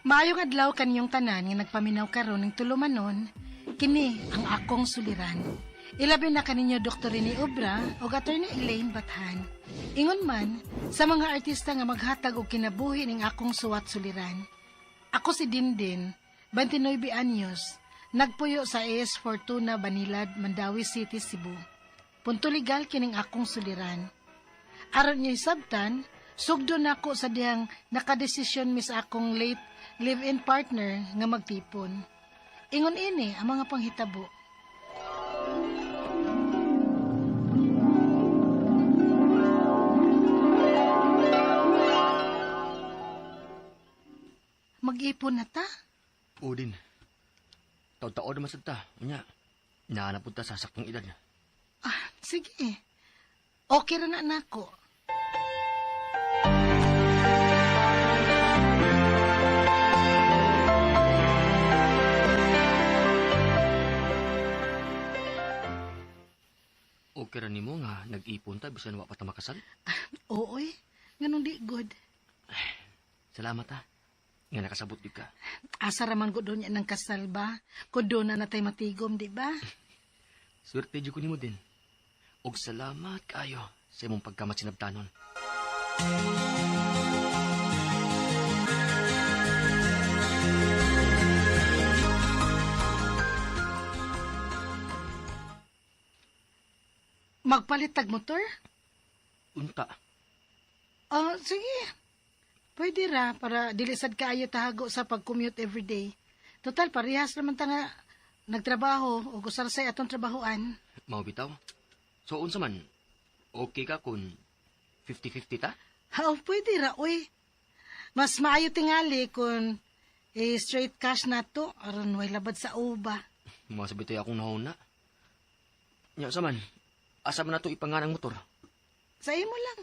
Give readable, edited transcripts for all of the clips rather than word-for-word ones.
Maayong adlaw kaniyong tanan nga nagpaminaw karon ning tulumanon, kini ang akong suliran. Ilabi na kaninyo Dr. Rene Obra o Attorney Elaine Bathan. Ingon man sa mga artista nga maghatag og kinabuhi ning akong suwat suliran. Ako si Dindin, 29 anyos, nagpuyo sa AS Fortuna, Banilad, Mandawi City, Cebu. Punto legal kining akong suliran. Aron niyo sabtan, sugdo nako sa dihang nakadesisyon mis akong late live-in partner nga magtipon. Ingon ini ang mga panghitabo. Mag-ipon na ta? Oo din. Taon-taon naman sa ta. Nya, nahanap po ta sa saktong edad. Ah, sige. Okay ra na nako. Okay ra nimo nga nag-ipon ta bisan wa pa ta makasal. Ooy, ganun di good. Salamat ha. Nga nakasabot di ka. Asa raman ko doon yan ng kasal ba? Kung doon na natay matigom, di ba? Swerte di ko nimo din. Og salamat kayo sa imong pagkamatsinabtanon. Magpalit tag motor? Unta. Sige. Pwede ra para dilisad kaayo tahago sa pag-commute everyday. Total, parehas naman ta nga nagtrabaho o gusarsay atong trabahoan. Mao bitaw. So unsa man? Okay ka kung 50-50 ta? Pwede ra, uy. Mas maayo tingali kung straight cash na to aron way labad sa uba. Mga sabitoy akong nahuna. Nya sa man? Asa man nato ipanganang motor? Sa imo lang.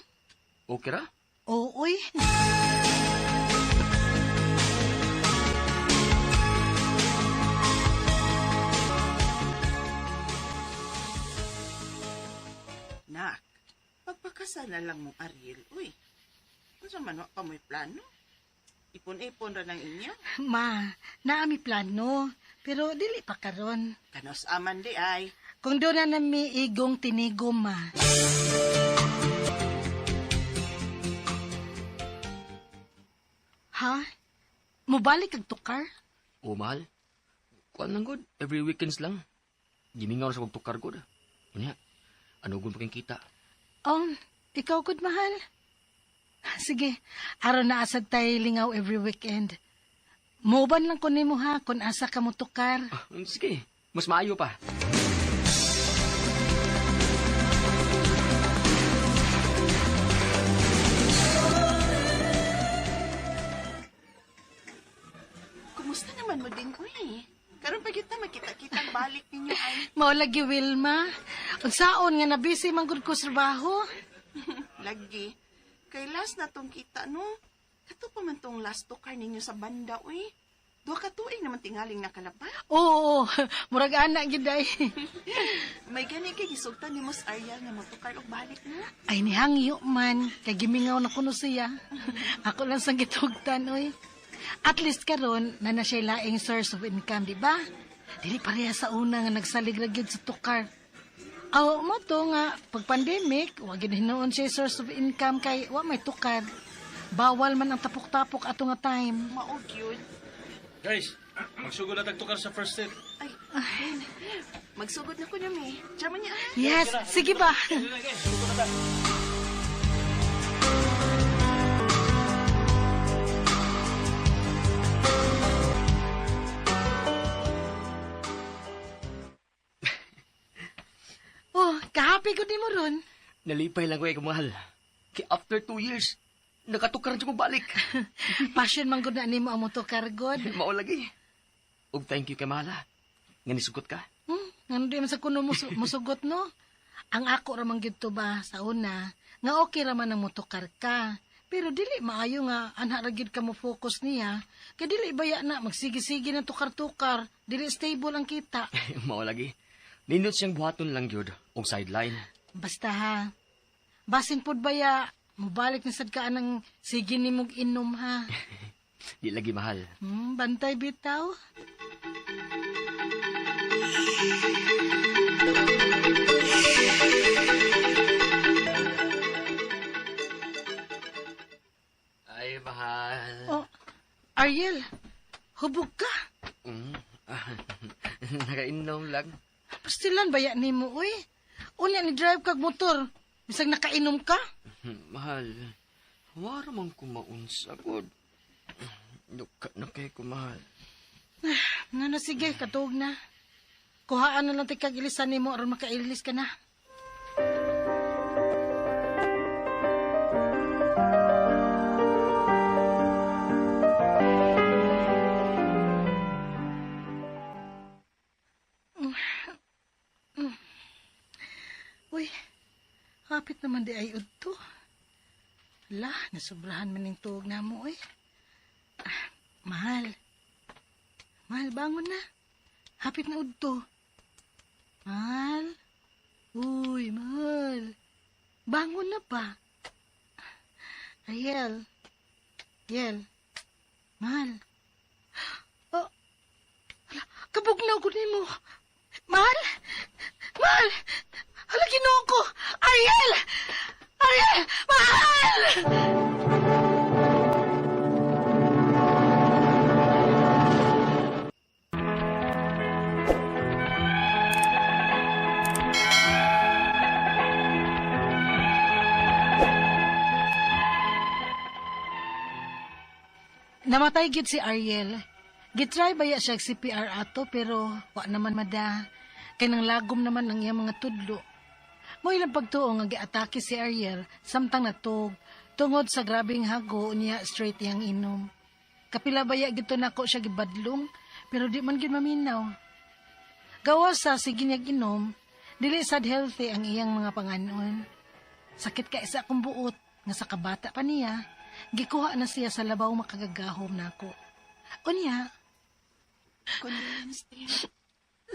Okay ra? Oo, uy. Nak, magpakasal na lang mong Ariel. Uy, kung sa man pa mo'y plano? Ipon-ipon ra ng inya. Ma, naami plano. Pero dili pa karon. Kanos aman di ay. Kung doon na nami igong tinigom, ma. Ha? Mubalik kag tukar? O mahal. Kuan lang good. Every weekends lang. Gimingaw na sa pagtukar good. Unya, ano gun pa kang kita? Ikaw gud mahal. Sige, aron na asad tay lingaw every weekend. Moban lang ko nimo ha kung asa ka mo tukar. Sige, mas maayo pa. Kumusta naman mo din, uy? Karon pa kita makita-kita balik ninyo ay. Mao lagi Wilma. Unsaon nga nabisi man gud ko sa trabaho? Lagi. Kay last na tong kita, no? Kato pa man tong last tukar ninyo sa banda, uy. Duha ka tuig naman tingaling nakalaba. Oo, murag anak gid ay. May gani kay gisugtan ni Mos Ariel nga motukar og balik no. Ay nihangyo man kay gimingaw na kuno siya. Ako lang sang gitugtan oy. At least karon na siya laing source of income, di ba? Dili pareha sa una nga nagsalig ra gyud sa tukar. Aw mo to nga pag pandemic, wa gyud hinuon siya source of income kay wa may tukar. Bawal man ang tapok-tapok ato nga time. Mao gyud. Guys, magsugod na tagtukar sa first set. Ay, Ben, magsugod na ko na mi. Diyaman niya. Yes, sige ba? Kahapi ko di mo ron. Nalipay lang ko ay kamahal. Kaya after 2 years, nakatukaran siya mo balik. Passion man gud na nimo ang motor god. Mao lagi. Og thank you kay mahala. Nga nisugot ka. Ngano di man sa kuno musugot no? Ang ako ra man gyud to ba sa una, nga okay ra man ang motokar ka. Pero dili maayo nga anha ra gyud ka mo focus niya. Kay dili baya na magsigi-sige na tukar-tukar, dili stable ang kita. Mao lagi. Nindot siyang buhaton lang gyud og sideline. Basta ha. Basin pod baya, mubalik na sad ka anang sige nimog inom ha. Di lagi mahal. Bantay bitaw. Ay, mahal. Oh, Ariel, hubog ka. Mm. Nakainom lang. Pastilan baya nimo uy. Unya ni drive kag motor. Bisag nakainom ka? Mahal. Wara man ko maunsa gud. Duka na kay ko, mahal. Nga sige, katuog na. Kuhaan na lang ti kag ilisan nimo aron makailis ka na. Uy, hapit naman di ay udto. Hala, nasubrahan man ning tuog na mo, uy. Mahal. Mahal, bangon na. Hapit na udto. Mahal. Uy, mahal. Bangon na pa. Ariel. Ariel. Mahal. Oh. Hala, kabugnaw ko nimo. Mahal. Mahal. Hala, ginoo ko. Ariel. Ariel. Mahal. Namatay gid si Ariel. Gitry baya siya CPR ato pero wa naman mada. Kay nang lagom naman ang iyang mga tudlo. Mo ilang pagtuo nga giatake si Ariel samtang natug tungod sa grabing hago niya straight yang inom. Kapila baya gito nako siya gibadlong pero di man gid maminaw. Gawas sa sige niya ginom, dili sad healthy ang iyang mga panganon. Sakit ka isa akong buot nga sa kabata pa niya. Gikuha na siya sa labaw makagagahom nako. Unya, Condolence din.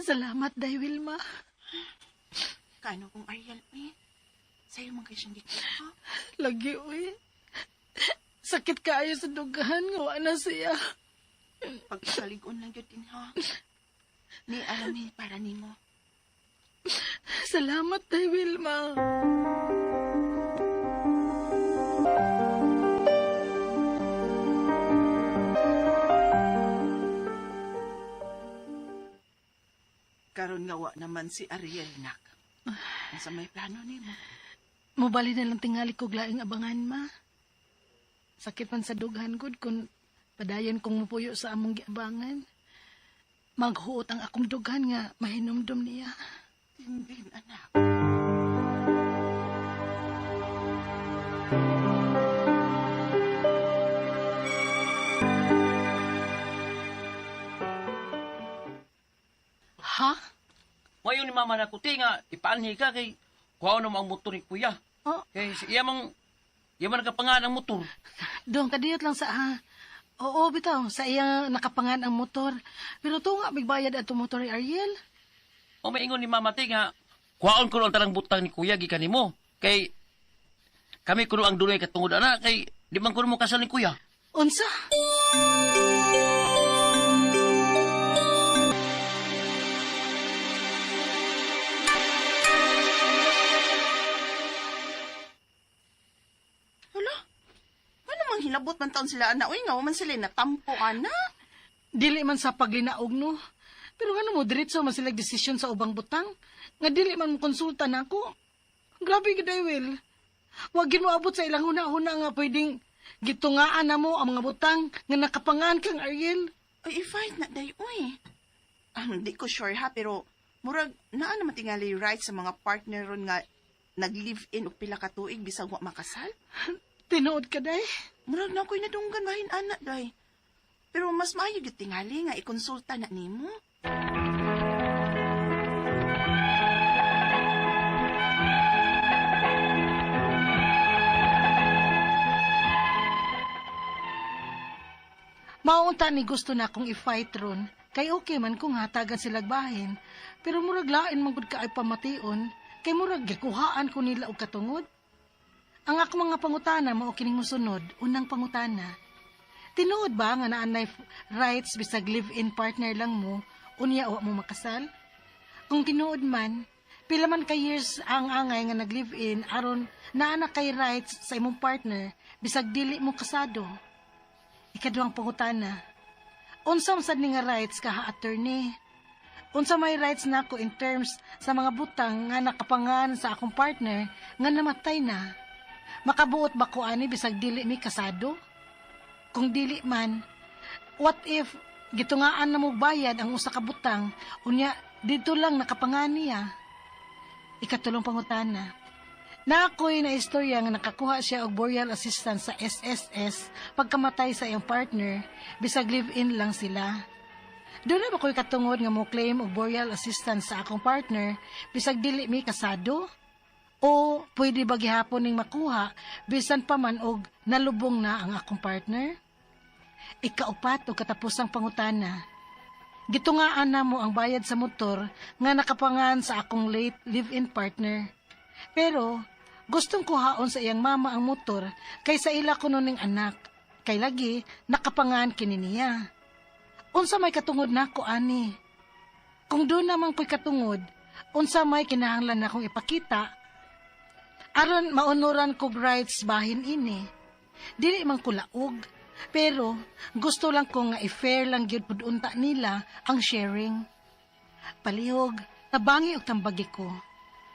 salamat day Wilma. Kano kung Ariel, uy? Sa'yo man kayo siyang gikuha. Lagi uy. Sakit kaayo sa dugahan nga wa na siya. Pagkakaligon lang yun din, ha? Ni alami para nimo. Salamat day Wilma. Karon nga wa naman si Ariel, nak. Nasa may plano nimo. Mubali na lang tingali ko laing abangan ma. Sakit man sa dughan gud kung padayon kong mupuyo sa among giabangan. Maghuot ang akong dughan nga mahinumdum niya. Tindin, anak. Ha? Ngayon ni mama na kuti nga, ipaanhi ka kay kuha naman ang motor ni kuya. Oh, Kay iya man nakapangan ang motor. doon kadiyot lang sa ha. Oo, bitaw, sa iyang nakapangan ang motor. Pero to nga, bigbayad ato motor ni Ariel. O maingon ni mama ti nga, kuhaon ko ang talang butang ni kuya gikan nimo. Kay kami kuno ang dunay katungod ana kay di man kuno mo kasal ni kuya. Unsa? Hala? Ano mang hilabot man taon sila, anak? Uy, nga man sila natampo, ana. Dili man sa paglinaog, no? Pero ano mo, diretso man sila desisyon sa ubang butang? Nga dili man mo konsulta na ako. Grabe ka, Will. Wagin mo abot sa ilang huna-huna nga pwedeng gitungaan na mo ang mga butang nga nakapangan kang Ariel. Ay, i-fight na, day, uy. Di ko sure, ha, pero murag, naa naman tingali right sa mga partner ron nga nag-live-in o pila ka tuig bisag wa makasal. Tinuod ka, day. Murag na ako'y nadunggan bahin, anak, day. Pero mas maayo yung tingali nga ikonsulta na nimo. Maunta ni gusto na akong i-fight ron. Kay okay man kung hatagan silag bahin. Pero murag lain man gud ka ay pamation. Kay murag gikuhaan ko nila og katungod. Ang ako mga pangutana mao kining mosunod. Unang pangutana. Tinuod ba nga naanay rights bisag live-in partner lang mo, unya wa mo makasal? Kung tinuod man, pila man ka years ang angay nga nag-live-in aron naana kay rights sa imong partner bisag dili mo kasado. Ikaduhang pangutana, unsa man sad ni nga rights ka ha attorney? Unsa may rights nako in terms sa mga butang nga nakapangan sa akong partner nga namatay na? Makabuot ba ko ani bisag dili mi kasado? Kung dili man, what if gitungaan na mo bayad ang usa ka butang unya dito lang nakapangan niya? Ikatulong pangutana. Na ako'y na istorya nga nakakuha siya og burial assistance sa SSS pagkamatay sa iyang partner bisag live-in lang sila. Doon na ba ko'y katungod nga mo claim og burial assistance sa akong partner bisag dili mi kasado? O pwede ba gihapon ning makuha bisan pa man og nalubong na ang akong partner? Ikaupat o katapusang pangutana. Gitungaan na mo ang bayad sa motor nga nakapangan sa akong late live-in partner. Pero gustong kuhaon sa iyang mama ang motor kaysa ila ko nuning anak. Kay lagi nakapangan kini niya. Unsa may katungod nako ani? Kung doon naman ko'y katungod, unsa may kinahanglan na akong ipakita aron maunuran kog rights bahin ini. Dili man ko laog, pero gusto lang ko nga i-fair lang gyud pud unta nila ang sharing. Palihog, tabangi og tambagi ko.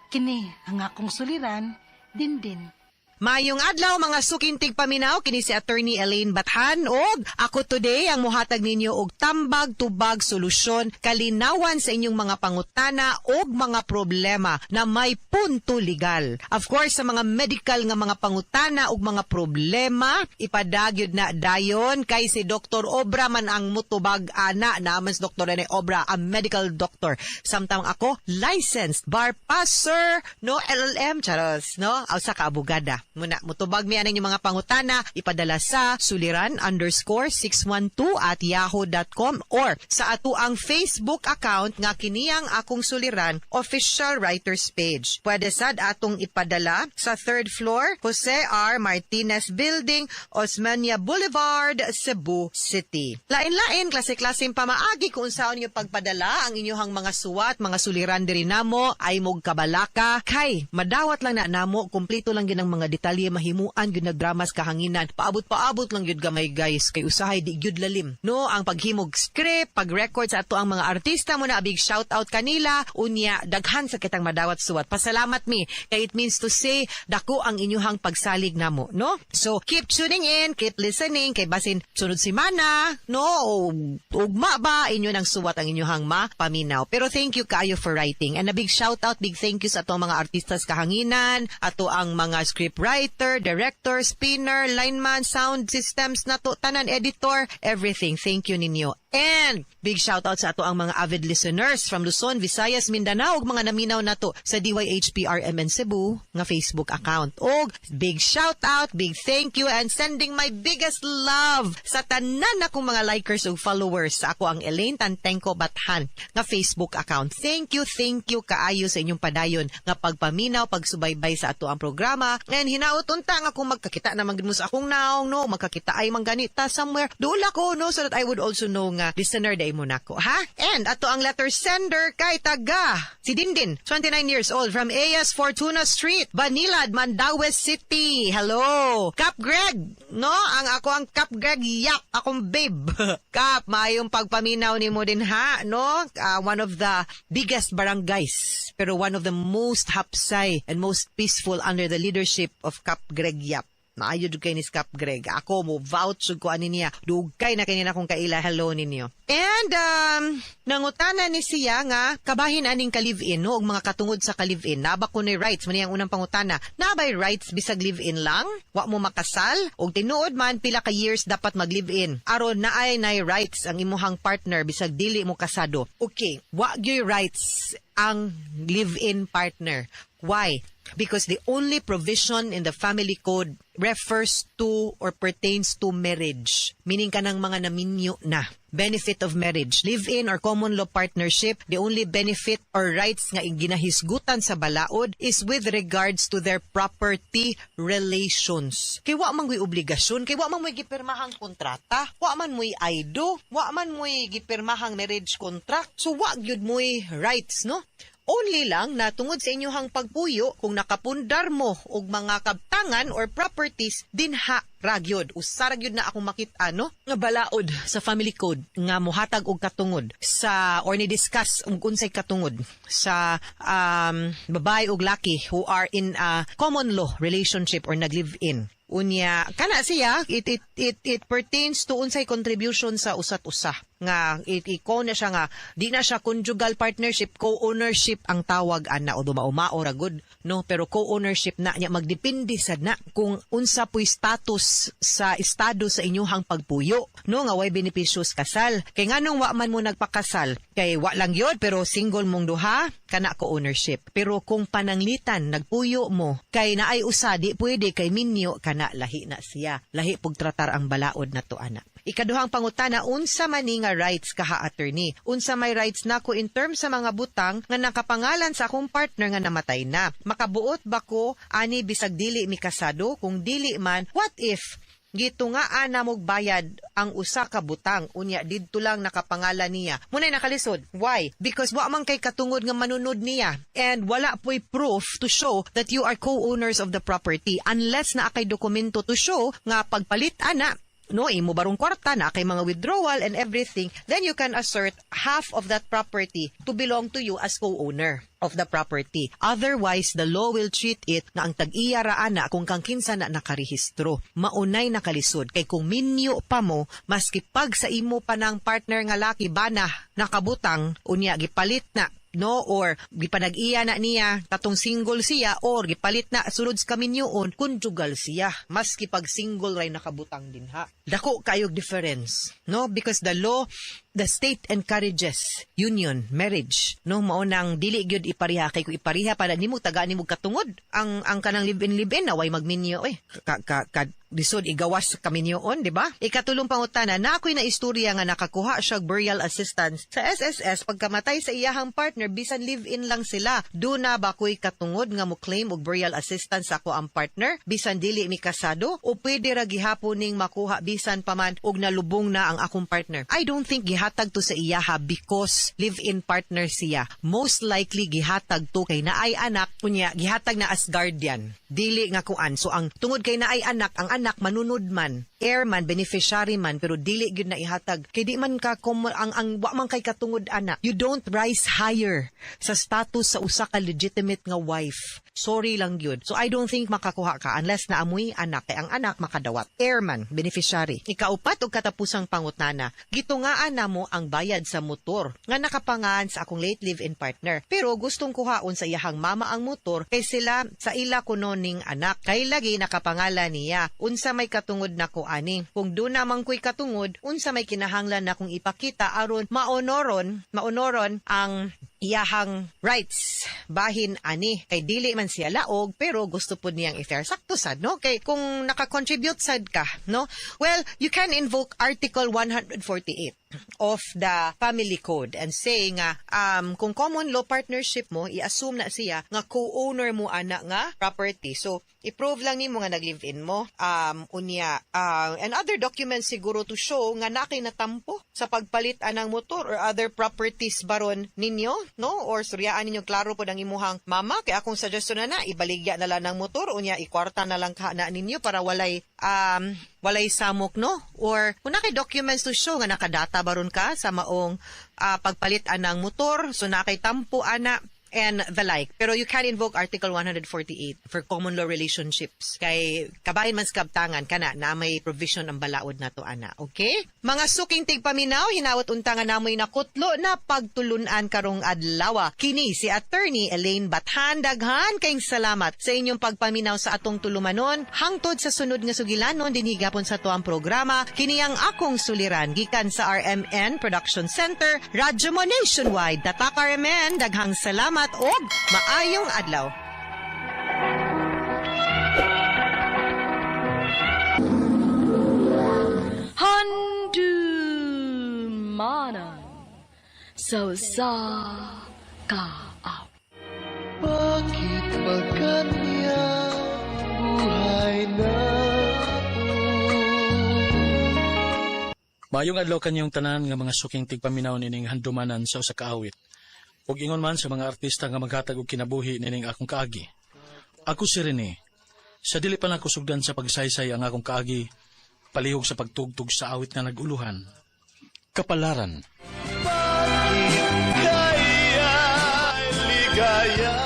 Kini ang akong suliran, din. Mayong adlaw mga sukintig paminaw kini si Attorney Elaine Bathan og ako today ang muhatag ninyo og tambag tubag solusyon kalinawan sa inyong mga pangutana og mga problema na may punto legal. Of course sa mga medical nga mga pangutana og mga problema ipadagyod na dayon kay si Dr. Obra man ang mutubag ana naman si Dr. Rene Obra ang medical doctor. Samtang ako licensed bar passer no LLM charos no sa kaabogada. Muna, mutubag mi aning mga pangutana, ipadala sa suliran_612@yahoo.com or sa ato ang Facebook account nga kiniyang akong suliran official writers page. Pwede sad atong ipadala sa 3rd floor, Jose R. Martinez Building, Osmeña Boulevard, Cebu City. Lain-lain, klase-klaseng pamaagi kung saan yung pagpadala ang inyong mga suwat, mga suliran diri namo ay mog kabalaka. Kay, madawat lang na namo, kumpleto lang yun ang mga detalye mahimuan gyud nagdramas kahanginan paabot lang gyud gamay guys kay usahay di gyud lalim no ang paghimog script pag-record sa ato ang mga artista mo na big shout out kanila unya daghan sa kitang madawat suwat pasalamat mi kay it means to say dako ang inyuhang pagsalig namo no so keep tuning in keep listening kay basin sunod semana no ugma ba inyo nang suwat ang inyuhang mapaminaw pero thank you kaayo for writing and a big shout out big thank you sa ato mga artistas kahanginan ato ang mga script writer, director, spinner, lineman, sound systems na to, tanan, editor, everything. Thank you ninyo. And big shout out sa ato ang mga avid listeners from Luzon, Visayas, Mindanao, ug mga naminaw na to sa DYHPRMN Cebu nga Facebook account. Og big shout out, big thank you, and sending my biggest love sa tanan akong mga likers ug followers sa ako ang Elaine Tantengco Bathan nga Facebook account. Thank you kaayo sa inyong padayon nga pagpaminaw, pagsubaybay sa ato ang programa. And hinaot unta nga kung magkakita naman gid mo sa akong naong no, magkakita ay mangganita somewhere. Duol ako no so that I would also know nga listener day mo nako ha. And ato ang letter sender kay taga si Dindin, 29 years old from AS Fortuna Street, Banilad, Mandaue City. Hello, Cap Greg. No, ang ako ang Cap Greg yap, akong babe. Cap, mayong pagpaminaw nimo din ha, no? One of the biggest barangays, pero one of the most hapsay and most peaceful under the leadership of Cap Greg Yap. Naayod kay ni Cap Greg. Ako mo vouch ko ani niya. Dugay na kanina kong kaila hello ninyo. And nangutana ni siya nga kabahin aning ka-live-in no og mga katungod sa ka-live-in. Naba ko ni rights man ang unang pangutana. Nabay rights bisag live-in lang? Wa mo makasal og tinuod man pila ka years dapat mag-live-in. Aron naay nay rights ang imuhang partner bisag dili mo kasado. Okay, wa gyud rights ang live-in partner. Why? Because the only provision in the family code refers to or pertains to marriage. Meaning ka ng mga naminyo na. Benefit of marriage. Live-in or common law partnership, the only benefit or rights nga ginahisgutan sa balaod is with regards to their property relations. Kay wa man mo'y obligasyon, kay wa man mo'y gipirmahang kontrata, wa man mo'y aydo, wa man mo'y gipirmahang marriage contract, so wa gyud mo'y rights, no? Only lang na tungod sa inyong pagpuyo kung nakapundar mo og mga kabtangan or properties dinha ragyod usaragyod na akong makita no nga balaod sa family code nga mohatag og katungod sa or ni discuss og unsay katungod sa babae ug laki who are in a common law relationship or nag-live in. Unya kana siya it pertains to unsay contribution sa usat usa nga iko na siya nga di na siya conjugal partnership, co-ownership ang tawag ana o dumaumao ra gud no, pero co-ownership na nya magdepende sad na kung unsa puy status sa estado sa inyong pagpuyo no, nga way benepisyos kasal kay nganong wa man mo nagpakasal kay wa lang yun pero single mong duha kana co-ownership, pero kung pananglitan nagpuyo mo kay naay usa di pwede kay minyo kana lahi na siya, lahi pug tratar ang balaod na to ana. Ikaduhang pangutana, unsa man ni nga rights kaha attorney? Unsa may rights nako in terms sa mga butang nga nakapangalan sa akong partner nga namatay na? Makabuot ba ko ani bisag dili mi kasado? Kung dili man, what if gitungaan na mog bayad ang usa ka butang unya didto lang nakapangalan niya? Munay nakalisod. Why? Because wa man kay katungod nga manunod niya and wala po'y proof to show that you are co-owners of the property unless na akay dokumento to show nga pagpalit ana no, imo barong kwarta na kay mga withdrawal and everything, then you can assert half of that property to belong to you as co-owner of the property. Otherwise, the law will treat it na ang tag-iya ra ana kung kang kinsa na nakarehistro. Maunay nakalisod kay kung minyo pa mo maski pag sa imo pa ng partner nga laki bana nakabutang unya gipalit na no, or gipanag-iya na niya katong single siya or gipalit na sulod sa kaminyoon conjugal siya maski pag single ray nakabutang dinha. Dako kayog difference no, because the law, the state encourages union, marriage no, mao nang dili gyud ipariha kay kung ipariha para nimo taga nimo katungod ang kanang live-in na way magminyo lisod igawas sa kaminyoon, di ba? Ikatulong pangutana, na ako'y na istorya nga nakakuha siya burial assistance sa SSS pagkamatay sa iyahang partner, bisan live-in lang sila. Do na ba ko'y katungod nga mo claim og burial assistance ako ang partner, bisan dili mi kasado? O pwede ra gihapon ning makuha bisan paman og nalubong na ang akong partner? I don't think gihatag to sa iyaha because live-in partner siya. Most likely gihatag to kay naay anak, kunya gihatag na as guardian. Dili nga kuan. So ang tungod kay naay anak, ang anak manunod man, heir man, beneficiary man, pero dili gyud na ihatag kay di man ka ang wa man kay katungod anak. You don't rise higher sa status sa usa ka legitimate nga wife. Sorry lang gyud. So I don't think makakuha ka unless na amoy anak kay ang anak makadawat. Heir man, beneficiary. Ikaupat og katapusang pangutana, gitungaan na mo ang bayad sa motor nga nakapangan sa akong late live-in partner. Pero gustong kuhaon sa iyahang mama ang motor kay sila sa ila kuno ning anak. Kay lagi nakapangalan niya. Unsa may katungod na ko ani? Kung do namang ko'y katungod, unsa may kinahanglan na kong ipakita aron maonoron ang iyahang rights bahin ani kay dili man siya laog pero gusto pud niyang i-fair sakto sad no, kay kung naka-contribute sad ka no, well you can invoke Article 148 of the Family Code and say nga kung common law partnership mo i-assume na siya nga co-owner mo ana nga property, so i-prove lang nimo nga nag-live-in mo unya and other documents siguro to show nga nakay natampo sa pagpalit anang motor or other properties baron ninyo no, or suryaan ninyo klaro po ang imuhang mama kay akong suggestion na ibaligya na lang ng motor unya ikwarta na lang na ninyo para walay samok no, or kung nakay documents to show nga nakadata baron ka sa maong pagpalit anang motor, so nakay tampo ana and the like. Pero you can invoke Article 148 for common law relationships. Kay kabahin man sa kabtangan kana na may provision ang balaod na to ana. Okay? Mga suking tigpaminaw, hinawat unta nga namoy nakutlo na pagtulunan karong adlaw. Kini si Attorney Elaine Bathan. Daghan kayong salamat sa inyong pagpaminaw sa atong tulumanon. Hangtod sa sunod nga sugilanon dinhigapon sa tuang programa. Kini ang akong suliran gikan sa RMN Production Center, Radyo Mo Nationwide. Tatak RMN, daghang salamat og maayong adlaw. sa kaaw. Bakit ba ganyan buhay na Mayong adlaw kanyang tanan nga mga suking tigpaminaw nining handumanan sa usa ka awit. Ug ingon man sa mga artista nga maghatag og kinabuhi nining akong kaagi. Ako si Rene. Sa dili pa nako sugdan sa pagsaysay ang akong kaagi, palihog sa pagtugtog sa awit nga naguluhan. Kapalaran. kaya ligaya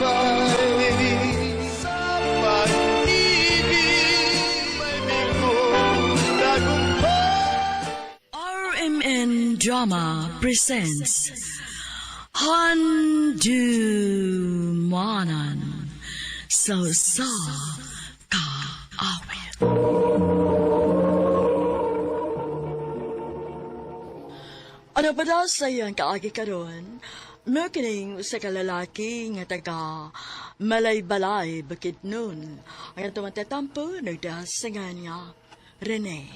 lumay sa pag-ibig may bigong tagumpay. RMN Drama presents Handumanan sa kaawit. Ano ba daw sa iyang kaagi karon? Merkining sa kalalaki nga taga Malay-Balay bakit nun. Ang tumatatampo nagdasangan nga Rene.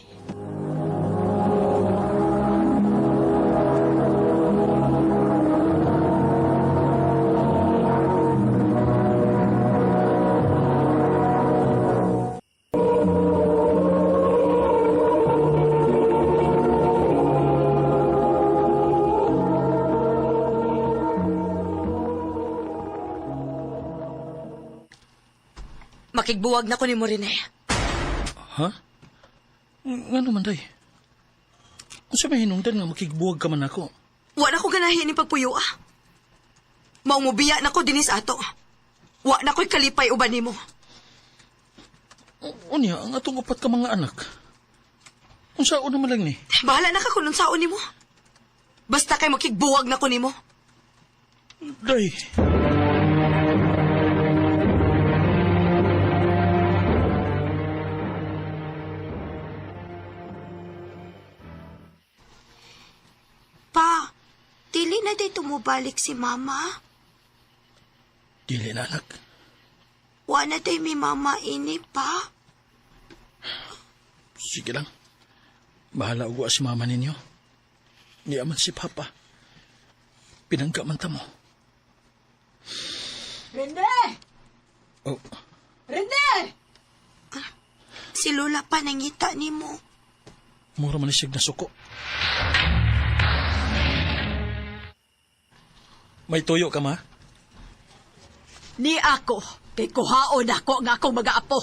Makigbuwag na ko ni mo rin eh. Ha? Nga naman, day. Ang sa mahinungdan nga makigbuwag ka man ako. Wa na ko ganahin ni pagpuyo ah. Maumubiya na ko dinis ato. Wa na ko'y kalipay uban ni mo. Unya, ang atong upat ka mga anak. Kung saan naman lang ni. Bahala na ka kung saon ni mo. Basta kay makigbuwag na ko ni mo. Day. Pa, dili na day tumubalik si mama. Dili na, anak. Wa na day mi mama ini pa. Sige lang. Bahala ugo si mama ninyo. Niyaman si papa. Pinangga man ta mo. Rene! Oh, Rene! Si Lola pa nangita ni mo. mura man isig na suko. May tuyo ka, ma? Ni ako, kay kuhaon ako nga akong mag-aapo.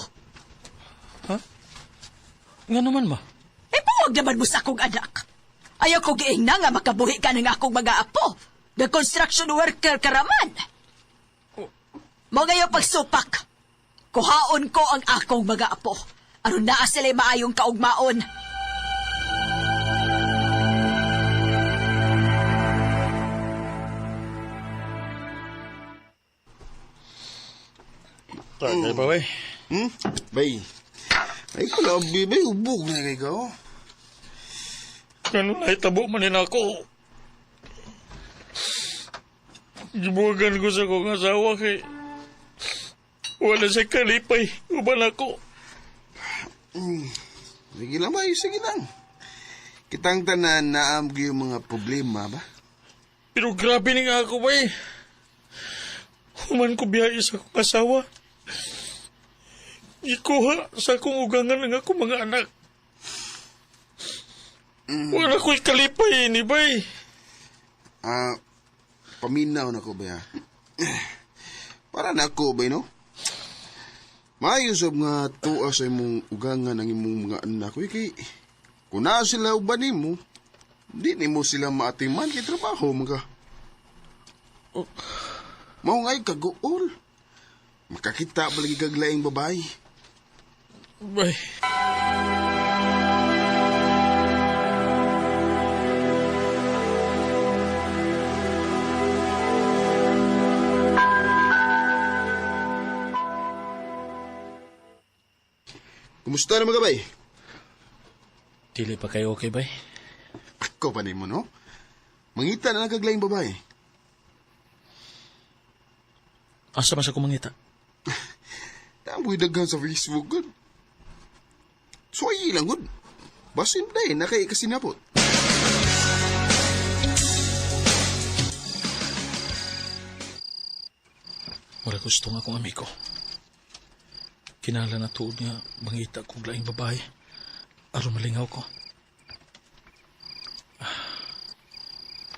Ha? Nga naman, ma? Puwag naman mo sa akong anak. Ayaw ko giing na nga makabuhi ka ng akong mag-aapo. The construction worker karaman. Mo ngayon pagsupak. Kuhaon ko ang akong mag-aapo. Aron naa sila maayong kaugmaon. Tagay ba, bay? Bay. Ay, kalabi, bay. Ubog na kay ka. Ganun na itabo manin ako. Gibuwagan ko sa kong asawa kay wala sa kalipay. Uban ako. Sige lang, bay. Sige lang. Kitang tanan na yung mga problema ba? Pero grabe ni nga ako, bay. Human ko biyahe sa akong asawa. Ikuha sa akong ugangan ng akong mga anak. Wala ko'y kalipay ni bay. Paminaw na ko ba? Para na ako ba, no? Maayos nga tuwa sa imong ugangan ng imong mga anak ko. Kay, kung na sila uban mo, di ni mo sila maatiman kay trabaho mga. Mao nga'y kaguol. Makakita balagi kaglaing babae. Bay. Kumusta na mga bay? Dili pa kayo okay, bay? Ako pa mo, no? Mangita na nagkaglaing babae. Asa man sa kumangita? Tamboy daghan sa Facebook, good. So, ay lang, good. Basin na nakay kasinapot. Mura gusto nga akong amigo. Kinala na tuod nga mangita kong laing babae. Aron malingaw ko.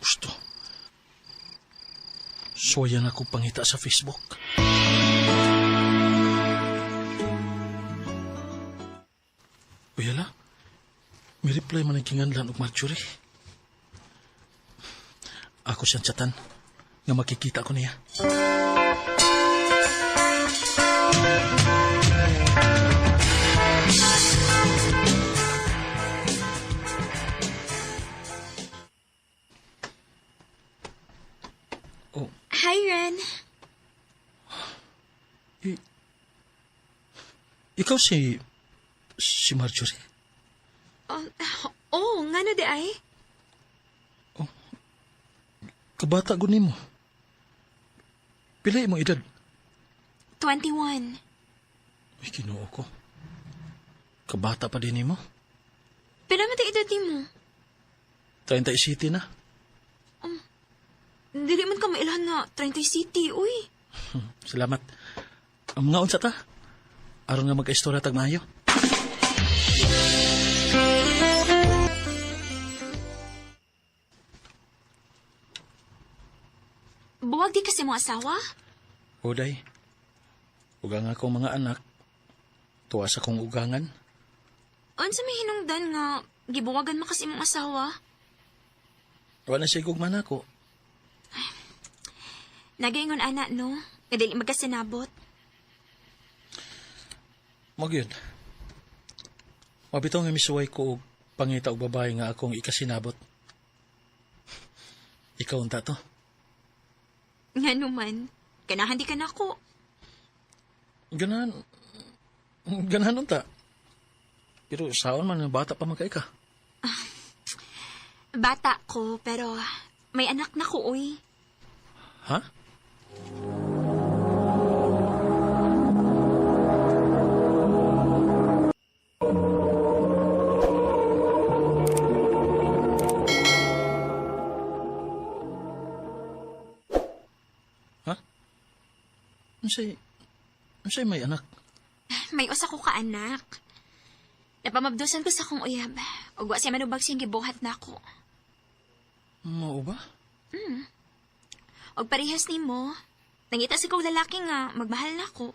Gusto. Soyan ako pangita sa Facebook. Uyala, may reply man ang kinganlan og Marjorie. Ako siyang tsatan nga makikita ko niya. Oh, Hi, Ren. ikaw si Marjorie? Nga na di ay. Kabata ko nimo. Pila imong edad? 21. Ay, Ginoo ko. Kabata pa din nimo? Pero mati edad mo. 30 City na. Dili man ka mailan na 30 City, uy. Salamat. Mga unsa ta? Aron nga magka-istorya tag maayo. Buwag di kasi mo asawa? Oday. Ugang akong mga anak. Tuwa sa kong ugangan. Unsa may hinungdan nga gibuwagan mo kasi mong asawa? Wala na siya gugman ako. Nagaingon ana no, nga dili magkasinabot. Magyud. Mabitaw nga misuway ko og pangita og babae nga akong ikasinabot. Ikaw unta to. Nga naman, ganahan di ka na ako. Ganahan unta. Pero saon man bata pa man kay ka. Bata ko, pero may anak na ko, uy. Ha? Ha? Unsay may anak? May usa ko ka anak. Napamabdusan ko sa kong uyab. Ug wa siya manubag siyang gibuhat na ako. Mao ba? Og parehas nimo, nangita si kong lalaki nga magmahal na ako.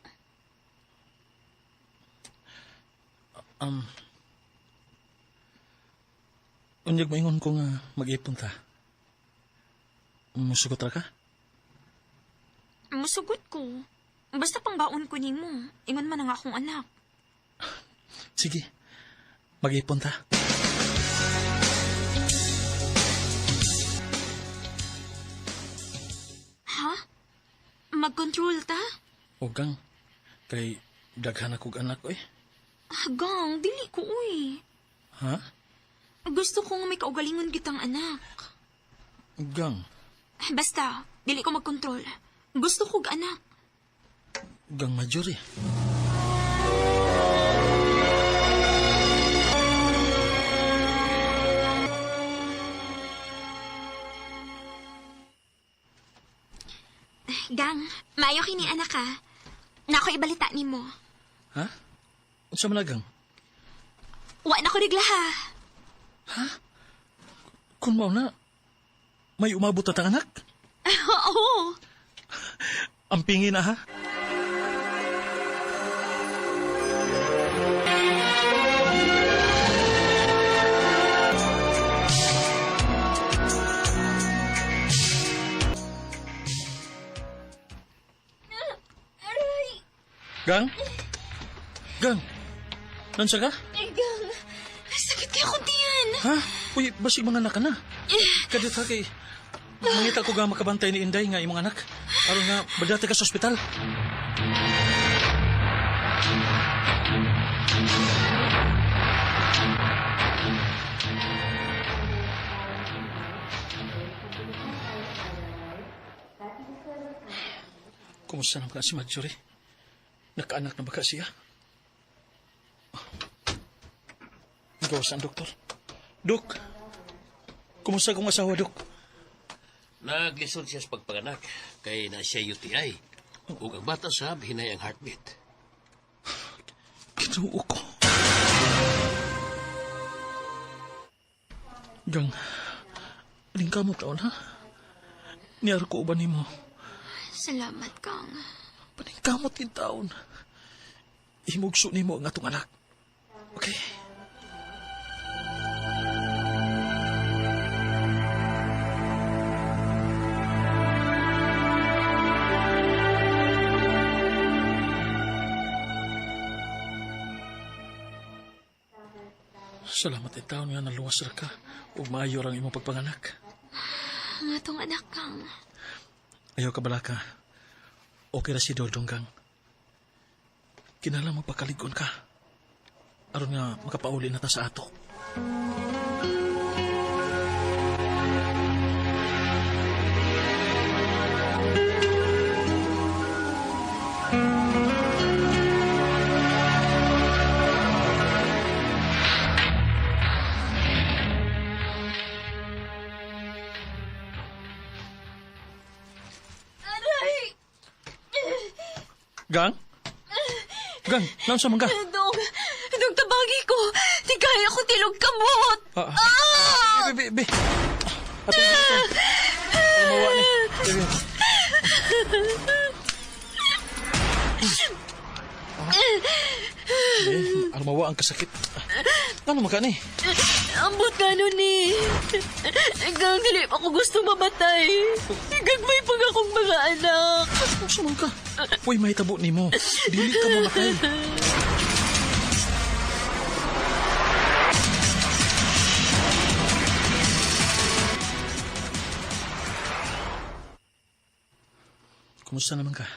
Unyag maingon ko nga mag-ipon ta. Musugot ra ka? Musugot ko. Basta pang baon ko nimo. Ingon man ang akong anak. Sige. Mag-ipon ta. Ha? Mag-control ta? Ugang. Kay daghan akong anak eh. Hagang, dili ko uy. Ha? Gusto ko nga may kaugalingon kitang anak. Ugang. Basta, dili ko mag-control. Gusto kong anak. Ugang Marjorie. Gang, maayo kini anak ha. Nako ibalita nimo. Ha? Unsa man gang? Wa na ko rigla ha. Kung mao na, may umabot at ang anak? Oo. Ang pingin na ha? Aray. Gang? Gang? Nansa ka? Gang, sakit kaya akong tiyan. Ha? Uy, basig mga anak ka na. Kadit ha kay... Mangita ko nga makabantay ni Inday nga imong anak. Aron nga, badate ka sa ospital. Kumusta naman ka si Marjorie? Nakaanak na ba ka siya? Gawas ang doktor. Dok, kumusta kong asawa, Dok? Naglisod siya sa pagpanganak, kay na siya UTI. Ug ang bata sab hinay ang heartbeat. Kinuo ko. Gang, aling kamot taon ha? Niyar ko uban nimo. Salamat, Kang. Paningkamot din taon. Himugso nimo ang atong anak. Okay? Salamat din taon nga naluwas ra ka ug maayo ang imong pagpanganak. Ang atong anak, Kang. Ayaw ka bala ka. Okay ra si Dodong Gang. Kinala magpakaligon ka. Aron nga makapauli na ta sa ato. Gang? Gang, naon sa mga? Dong tabagi ko. Di kaya ko tilog kamot. Be. Ato dito. Mawa ni. Mawa ang kasakit. Ano maka ni? Ambot nga nun ni. Gang, dili pa ko gusto mamatay. Gagmay pag akong mga anak. Sumang ka. Uy, mahitabo ni mo. Dili ka mamatay. Kumusta naman ka?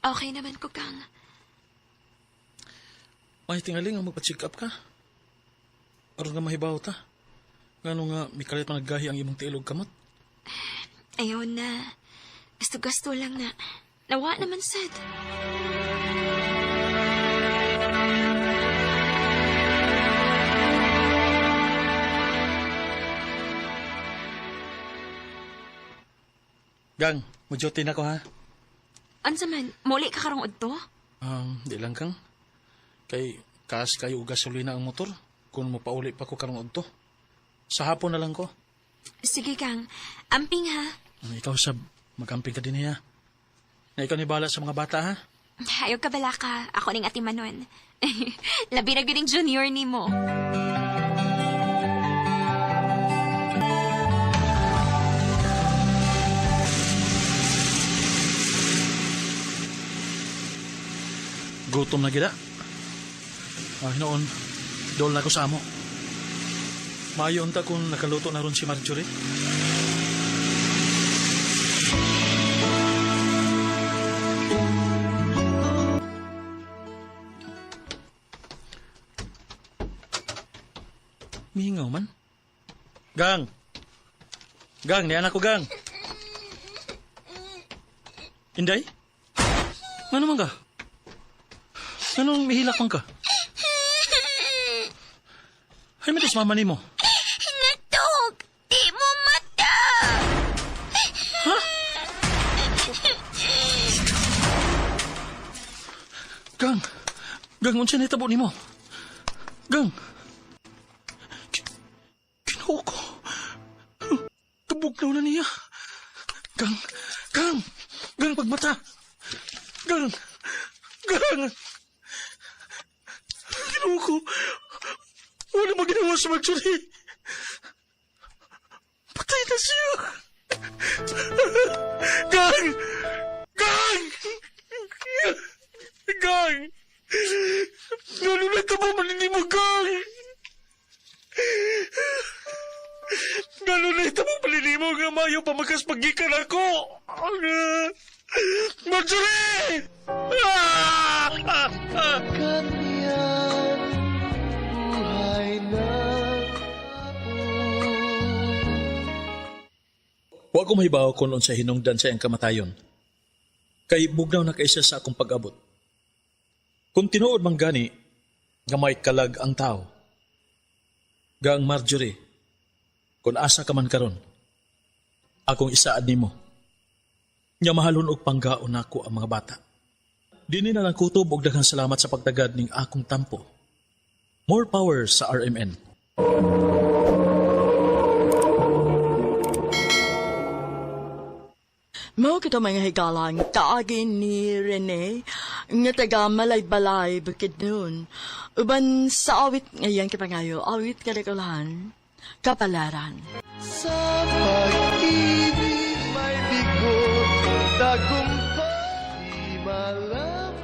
Okay naman ko, Kang. May tingaling ang magpa-check up ka. Aron nga mahibaw ta. Ngano nga, may kalit pa naggahi ang imong tiilog kamot. Ayaw na. Gasto-gasto lang na. Nawa naman, sad. Gang, magjote na ko ha. Ansa man, muli ka karong udto? Di lang kang. Kay kaas kayo og gasolina ang motor. Kung mapauli pa ko karong udto. Sa hapon na lang ko. Sige, Kang. Amping ha. Ikaw sab, mag-amping ka din niya. Na ikaw ni bala sa mga bata ha. Ayaw ka bala ka. Ako ning ati Manon. Labi na gyud junior ni mo. Gutom na gida. Hinoon, doon na ko sa amo. Maayon ta kung nakaluto na ron si Marjorie. Mihingaw man. Gang! Gang, niyan ako, Gang. Inday? Ano naman ka? Anong mihilak man ka? Ay, matis mama ni mo. Natog! Di mo mata! Ha? Gang! Gang, unsa na itabo ni mo? Gang! Kinuha ko. Kabugnaw na niya. Gang! Gang! Gang, pagmata! Gang! Gang! Kinuha ko. Wala mo ginawa sa Marjorie. Patay na siya. Gang! Gang! Gang! Lalo na ito mo manini mo, Gang! Lalo na ito mo manini mo nga mayo pamagas pagikan ako. Marjorie! Wa ko mahibaw kung unsa hinungdan sa iyang kamatayon. Kay bugnaw na kaysa sa akong pag-abot. Kung tinuod man gani, gamay kalag ang tao. Gang Marjorie, kung asa ka man karon, akong isaad nimo. Nya mahalon og panggaon nako ang mga bata. Dini na lang kutob og daghang salamat sa pagtagad ning akong tampo. More power sa RMN. Mao kita mga higalang kaagi ni Rene nga taga malay-balay bukid nun. Uban sa awit ngayon kipangayo, awit kalikulan, kapalaran. Sa pag-ibig may bigot, tagumpay malaman.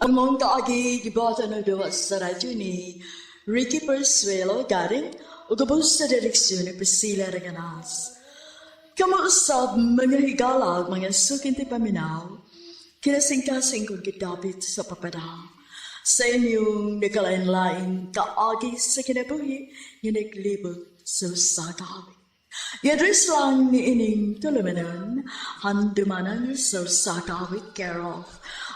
Ang mga kaagi gibata na dawa sa radyo ni Ricky Persuelo garing o gabos sa direksyon ni Priscilla Reganas. Kamuusap mga higala mga suking tipaminaw, kinasing-kasing kong kitapit sa papadaw. Sa inyong nakalain-lain kaagi sa kinabuhi, nginiglibot sa sagawi. Yadris lang ni ining tulumanon, handumanan sa sagawi care of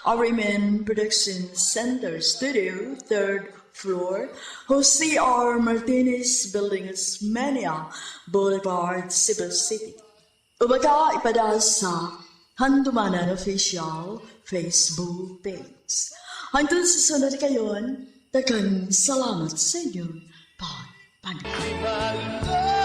RMN Production Center Studio, 3rd floor, Jose R. Martinez Building, Osmeña Boulevard, Cebu City. Umaga ipada sa Handumanan Official Facebook page. Hanggang sa sunod kayon, daghang salamat sa inyong pagpanood.